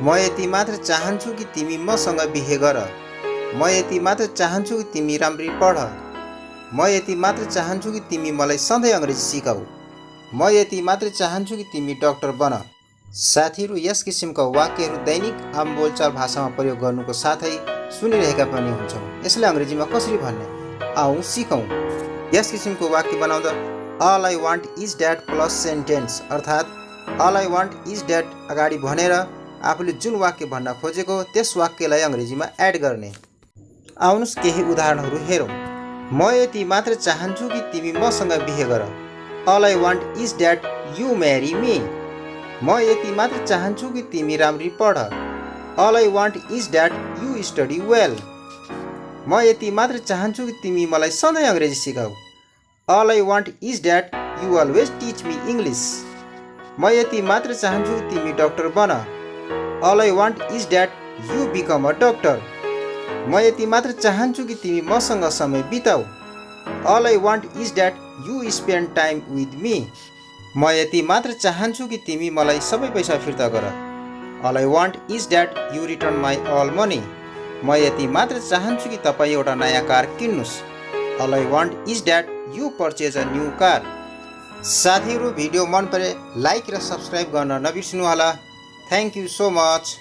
म यति मात्र चाहन्छु कि तिमी मसँग बिहे गर। म यति मात्र चाहन्छु कि तिमी राम्ररी पढ। म यति मात्र चाहन्छु कि तिमी मलाई सधैँ अङ्ग्रेजी सिकाऊ। म यति मात्र चाहन्छु कि तिमी डाक्टर बन। साथीहरू, यस किसिमका वाक्यहरू दैनिक आम बोलचाल भाषामा प्रयोग गर्नुको साथै सुनिरहेका पनि हुन्छौँ। यसलाई अङ्ग्रेजीमा कसरी भन्ने? आऊ सिकौँ। यस किसिमको वाक्य बनाउँदा all I want is that plus sentence अर्थात् all I want is that अगाडि भनेर आफूले जुन वाक्य भन्न खोजेको त्यस वाक्यलाई अङ्ग्रेजीमा एड गर्ने। आउनुहोस् केही उदाहरणहरू हेरौँ। म यति मात्र चाहन्छु कि तिमी मसँग बिहे गर। All I want is that you marry me. म यति मात्र चाहन्छु कि तिमी राम्ररी पढ। All I want is that you study well. म यति मात्र चाहन्छु कि तिमी मलाई सधैँ अङ्ग्रेजी सिकाऊ। All I want is that you always teach me English. म यति मात्र चाहन्छु कि तिमी डाक्टर बन। All I want is that you become a doctor. म यति मात्र चाहन्छु कि तिमी मसँग समय बिताऊ। All I want is that you spend time with me. म यति मात्र चाहन्छु कि तिमी मलाई सबै पैसा फिर्ता गर। All I want is that you return my all money. म यति मात्र चाहन्छु कि तपाईँ एउटा नयाँ कार किन्नुहोस्। All I want is that you purchase a new car. साथीहरू, भिडियो मन परे लाइक र सब्सक्राइब गर्न नबिर्सनुहोला। Thank you so much.